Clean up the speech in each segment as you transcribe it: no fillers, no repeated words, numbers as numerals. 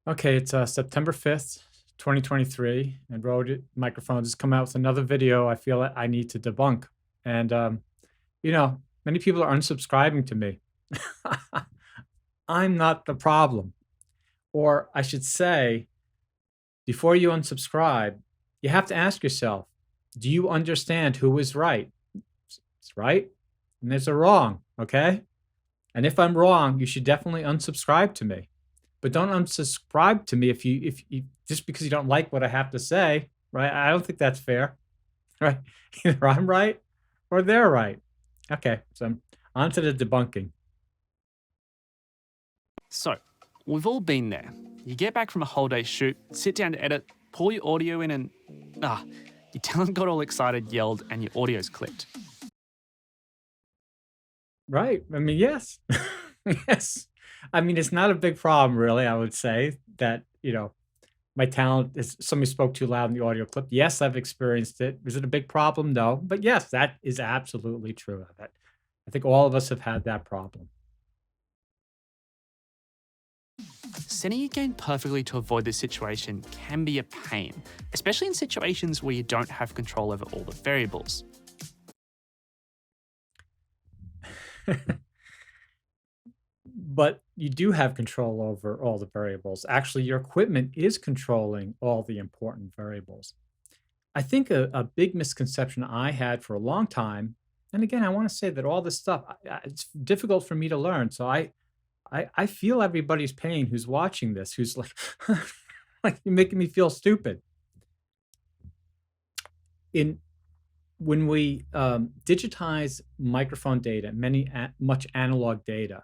Okay, it's September 5th, 2023, and Rode Microphones has come out with another video I feel that I need to debunk. And, many people are unsubscribing to me. I'm not the problem. Or I should say, before you unsubscribe, you have to ask yourself, do you understand who is right? It's right and there's a wrong, okay? And if I'm wrong, you should definitely unsubscribe to me. But don't unsubscribe to me if you just because you don't like what I have to say, right? I don't think that's fair, right? Either I'm right or they're right. Okay, so on to the debunking. So, we've all been there. You get back from a whole day shoot, sit down to edit, pull your audio in, and your talent got all excited, yelled, and your audio's clipped. Right. I mean, yes. Yes. I mean, it's not a big problem, really, I would say that, my talent is somebody spoke too loud in the audio clip. Yes, I've experienced it. Is it a big problem? No. But yes, that is absolutely true. That I think all of us have had that problem. Setting your game perfectly to avoid this situation can be a pain, especially in situations where you don't have control over all the variables. But you do have control over all the variables. Actually, your equipment is controlling all the important variables. I think a big misconception I had for a long time, and again, I want to say that all this stuff, it's difficult for me to learn. So I feel everybody's pain who's watching this, who's like, like you're making me feel stupid. In when we digitize microphone data, much analog data,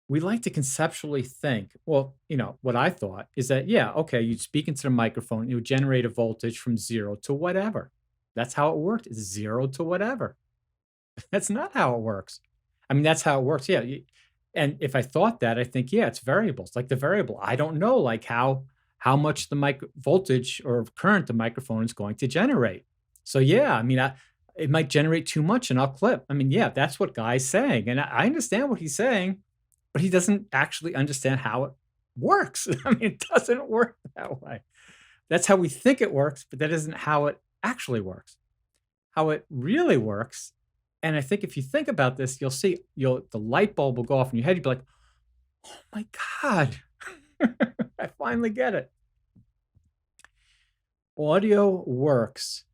we like to conceptually think, well, what I thought is that, yeah, okay, you'd speak into the microphone, it would generate a voltage from zero to whatever. That's how it worked, is zero to whatever. That's not how it works. I mean, that's how it works. Yeah. And if I thought that, I think, yeah, it's variables. Like the variable, I don't know, like how much the mic voltage or current the microphone is going to generate. So yeah, I mean, it might generate too much and I'll clip. I mean, yeah, that's what Guy's saying, and I understand what he's saying, but he doesn't actually understand how it works. I mean, it doesn't work that way. That's how we think it works, but that isn't how it actually works. How it really works, and I think if you think about this, you'll see the light bulb will go off in your head. You'll be like, "Oh my god, I finally get it." Audio works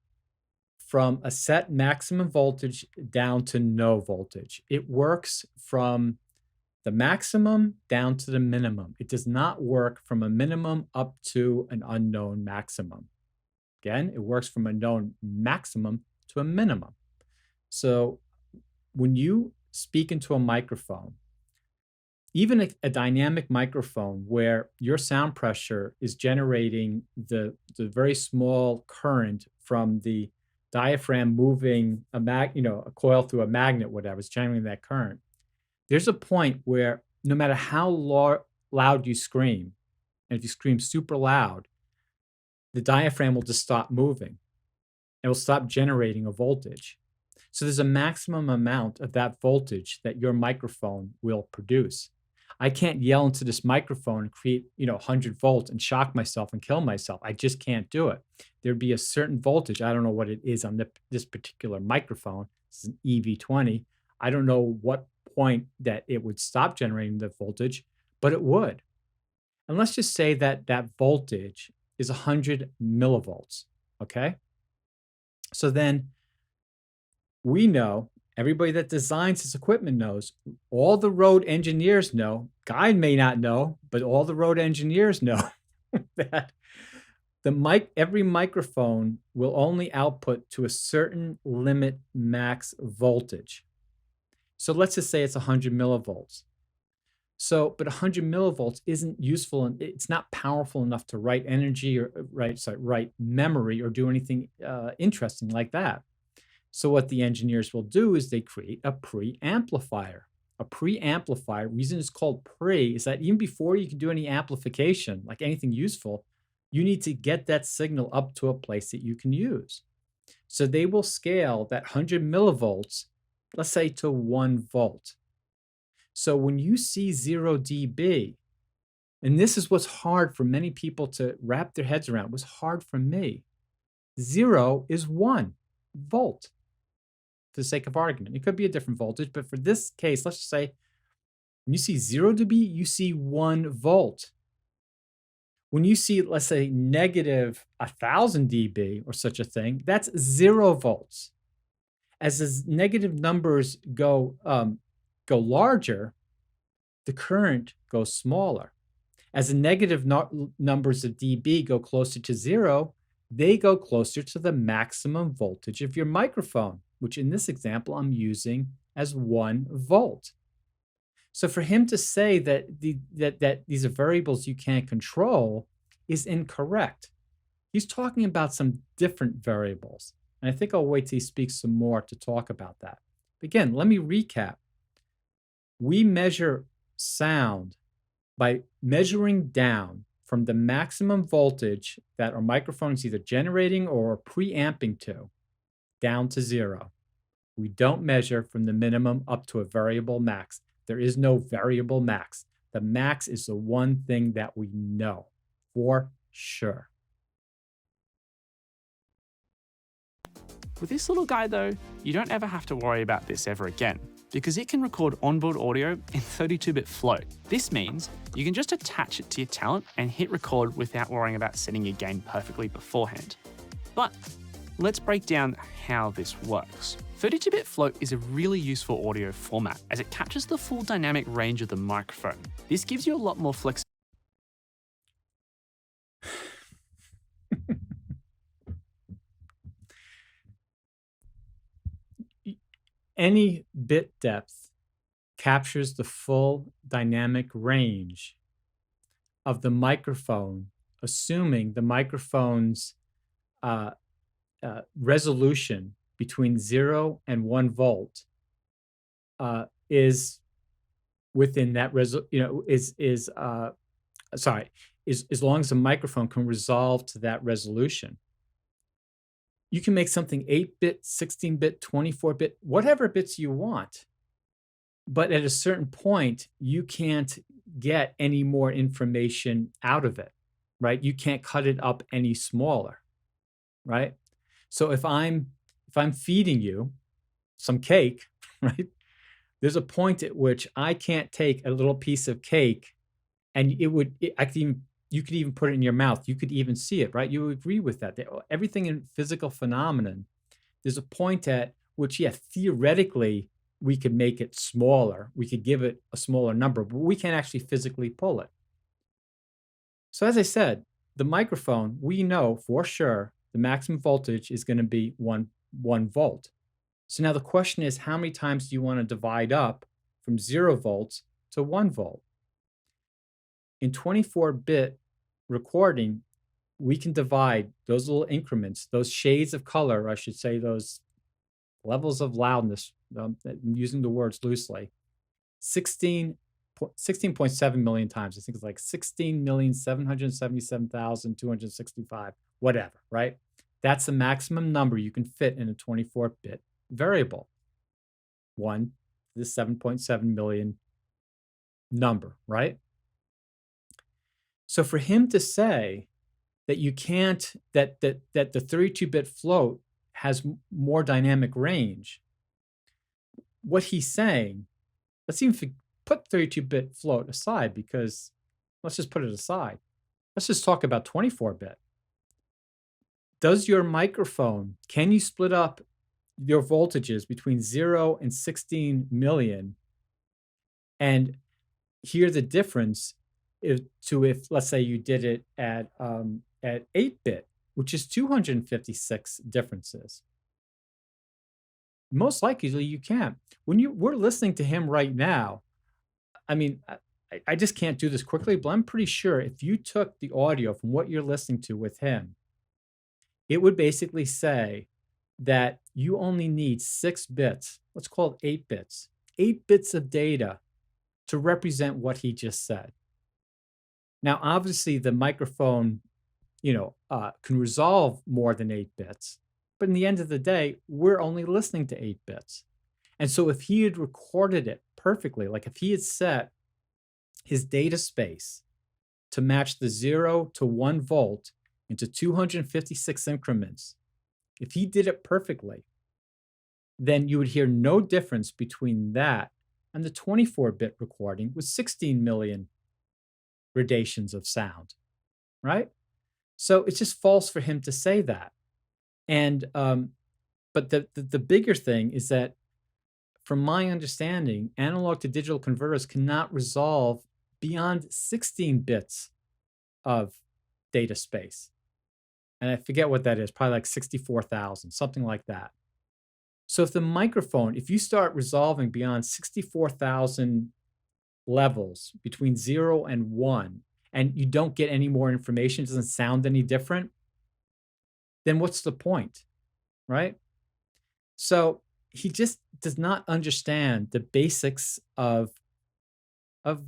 from a set maximum voltage down to no voltage. It works from the maximum down to the minimum. It does not work from a minimum up to an unknown maximum. Again, it works from a known maximum to a minimum. So when you speak into a microphone, even a dynamic microphone where your sound pressure is generating the very small current from the diaphragm moving a coil through a magnet, whatever, is generating that current. There's a point where no matter how loud you scream, and if you scream super loud, the diaphragm will just stop moving. It will stop generating a voltage. So there's a maximum amount of that voltage that your microphone will produce. I can't yell into this microphone and create, 100 volts and shock myself and kill myself. I just can't do it. There'd be a certain voltage. I don't know what it is on this particular microphone. This is an EV20. I don't know what point that it would stop generating the voltage, but it would. And let's just say that that voltage is 100 millivolts. Okay. So then we know, everybody that designs this equipment knows, all the road engineers know, Guy may not know, but all the road engineers know that every microphone will only output to a certain limit max voltage. So let's just say it's 100 millivolts. So, but 100 millivolts isn't useful and it's not powerful enough to write energy or write memory or do anything interesting like that. So what the engineers will do is they create a preamplifier. A preamplifier, reason it's called pre is that even before you can do any amplification, like anything useful, you need to get that signal up to a place that you can use. So they will scale that 100 millivolts, let's say to 1 volt. So when you see 0 dB, And this is what's hard for many people to wrap their heads around. It was hard for me. 0 is 1 volt for the sake of argument. It could be a different voltage, but for this case, let's just say when you see 0 dB, you see 1 volt. When you see, let's say, negative 1,000 dB or such a thing, that's 0 volts. As the negative numbers go larger, the current goes smaller. As the negative numbers of dB go closer to 0, they go closer to the maximum voltage of your microphone, which in this example I'm using as 1 volt. So for him to say that these are variables you can't control is incorrect. He's talking about some different variables. And I think I'll wait till he speaks some more to talk about that. Again, let me recap. We measure sound by measuring down from the maximum voltage that our microphone is either generating or preamping to, down to 0. We don't measure from the minimum up to a variable max. There is no variable max. The max is the one thing that we know for sure. With this little guy though, you don't ever have to worry about this ever again, because it can record onboard audio in 32-bit float. This means you can just attach it to your talent and hit record without worrying about setting your gain perfectly beforehand. But let's break down how this works. 32-bit float is a really useful audio format as it captures the full dynamic range of the microphone. This gives you a lot more flexibility. Any bit depth captures the full dynamic range of the microphone, assuming the microphone's resolution between 0 and 1 volt is within that as long as the microphone can resolve to that resolution. You can make something 8-bit, 16-bit, 24-bit, whatever bits you want. But at a certain point, you can't get any more information out of it, right? You can't cut it up any smaller, right? So if I'm feeding you some cake, right? There's a point at which I can't take a little piece of cake and you could even put it in your mouth. You could even see it, right? You agree with that. Everything in physical phenomenon, there's a point at which, yeah, theoretically, we could make it smaller. We could give it a smaller number, but we can't actually physically pull it. So as I said, the microphone, we know for sure the maximum voltage is going to be 1 volt. So now the question is, how many times do you want to divide up from 0 volts to 1 volt? In 24-bit recording, we can divide those little increments, those shades of color, I should say, those levels of loudness, I'm using the words loosely, 16.7 million times. I think it's like 16,777,265, whatever, right? That's the maximum number you can fit in a 24-bit variable. 1 to the 7.7 million number, right? So for him to say that you can't, that the 32-bit float has more dynamic range, what he's saying, let's even put 32-bit float aside, because let's just put it aside. Let's just talk about 24-bit. Does your microphone, can you split up your voltages between 0 and 16 million and hear the difference if let's say you did it at 8-bit, which is 256 differences? Most likely you can't. When we're listening to him right now, I mean, I just can't do this quickly, but I'm pretty sure if you took the audio from what you're listening to with him, it would basically say that you only need 6 bits, let's call it 8 bits, 8 bits of data to represent what he just said. Now, obviously, the microphone, can resolve more than 8 bits, but in the end of the day, we're only listening to 8 bits. And so if he had recorded it perfectly, like if he had set his data space to match the 0 to 1 volt into 256 increments, if he did it perfectly, then you would hear no difference between that and the 24-bit recording with 16 million gradations of sound, right? So it's just false for him to say that. And but the bigger thing is that, from my understanding, analog to digital converters cannot resolve beyond 16 bits of data space. And I forget what that is, probably like 64,000, something like that. So if the microphone, if you start resolving beyond 64,000 levels between 0 and 1, and you don't get any more information, it doesn't sound any different, then what's the point, right? So he just does not understand the basics of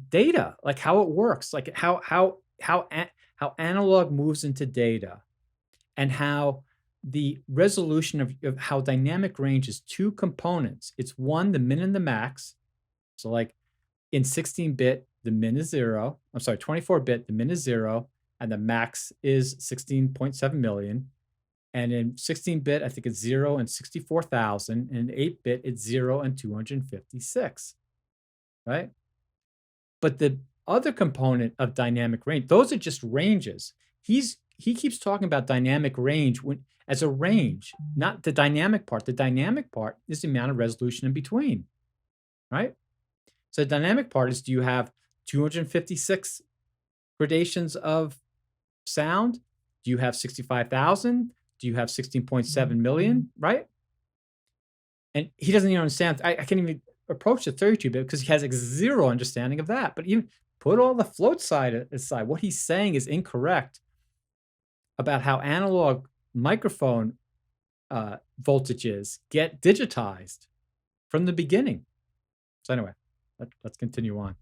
data, like how it works, like how analog moves into data, and how the resolution of how dynamic range is two components. It's one, the min and the max. So like in 16-bit, the min is 0. I'm sorry, 24-bit, the min is 0, and the max is 16.7 million. And in 16-bit, I think it's 0 and 64,000. And in 8-bit, it's 0 and 256, right? But the other component of dynamic range, those are just ranges. He keeps talking about dynamic range as a range, not the dynamic part. The dynamic part is the amount of resolution in between, right? So the dynamic part is, do you have 256 gradations of sound? Do you have 65,000? Do you have 16.7 million, right? And he doesn't even understand. I can't even approach the 32-bit because he has like zero understanding of that. But even put all the float side aside, what he's saying is incorrect about how analog microphone voltages get digitized from the beginning. So anyway, let's continue on.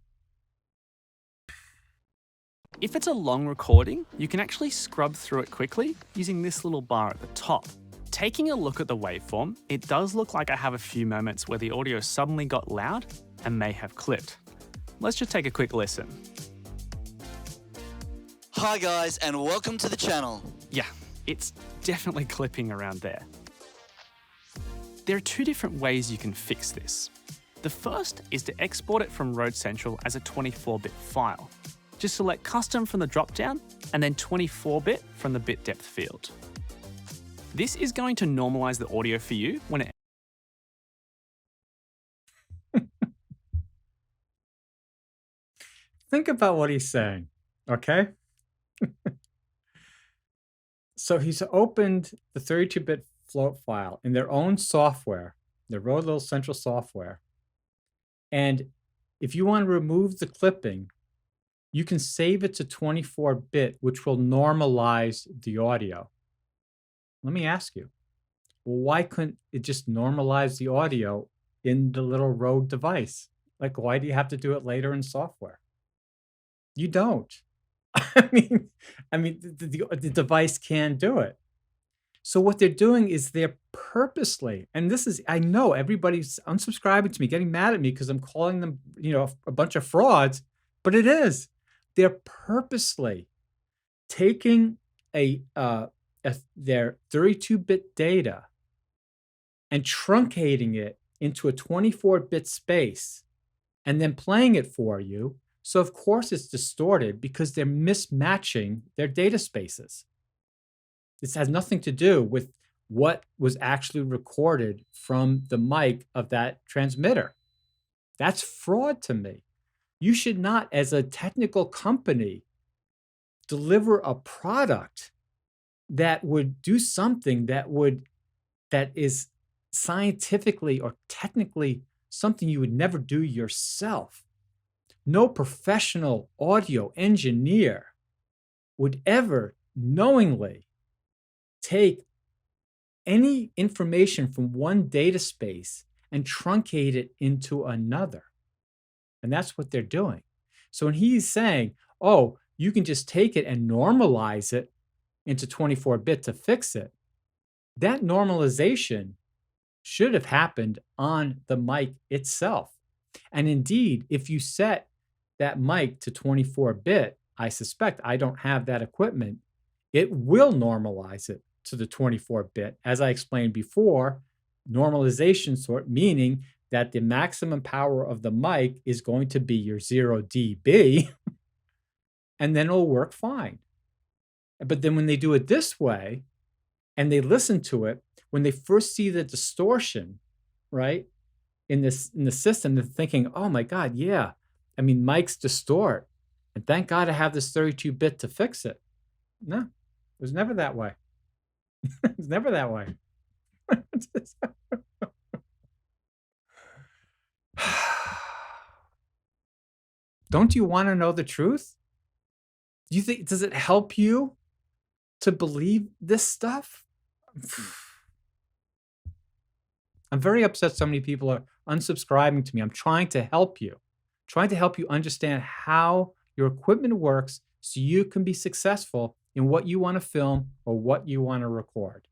If it's a long recording, you can actually scrub through it quickly using this little bar at the top. Taking a look at the waveform, it does look like I have a few moments where the audio suddenly got loud and may have clipped. Let's just take a quick listen. Hi guys, and welcome to the channel. Yeah, it's definitely clipping around there. There are two different ways you can fix this. The first is to export it from Road Central as a 24-bit file. Just select Custom from the dropdown and then 24-bit from the bit depth field. This is going to normalize the audio for you when it Think about what he's saying, okay? So he's opened the 32-bit float file in their own software, their Road Little Central software. And if you want to remove the clipping, you can save it to 24-bit, which will normalize the audio. Let me ask you, why couldn't it just normalize the audio in the little Rode device? Like, why do you have to do it later in software? You don't. I mean, the device can do it. So what they're doing is they're purposely, and this is, I know everybody's unsubscribing to me, getting mad at me because I'm calling them, a bunch of frauds, but it is. They're purposely taking their 32-bit data and truncating it into a 24-bit space and then playing it for you. So of course it's distorted because they're mismatching their data spaces. This has nothing to do with what was actually recorded from the mic of that transmitter. That's fraud to me. You should not, as a technical company, deliver a product that would do something that is scientifically or technically something you would never do yourself. No professional audio engineer would ever knowingly take any information from one data space and truncate it into another. And that's what they're doing. So when he's saying, oh, you can just take it and normalize it into 24-bit to fix it, that normalization should have happened on the mic itself. And indeed, if you set that mic to 24-bit, I suspect I don't have that equipment, it will normalize it to the 24-bit. As I explained before, normalization sort meaning that the maximum power of the mic is going to be your 0 dB, and then it'll work fine. But then when they do it this way and they listen to it, when they first see the distortion, right, in the system, they're thinking, "Oh my god, yeah. I mean, mics distort, and thank God I have this 32-bit to fix it." No, it was never that way. It was never that way. Don't you wanna know the truth? Do you think does it help you to believe this stuff? I'm very upset so many people are unsubscribing to me. I'm trying to help you understand how your equipment works so you can be successful in what you want to film or what you want to record.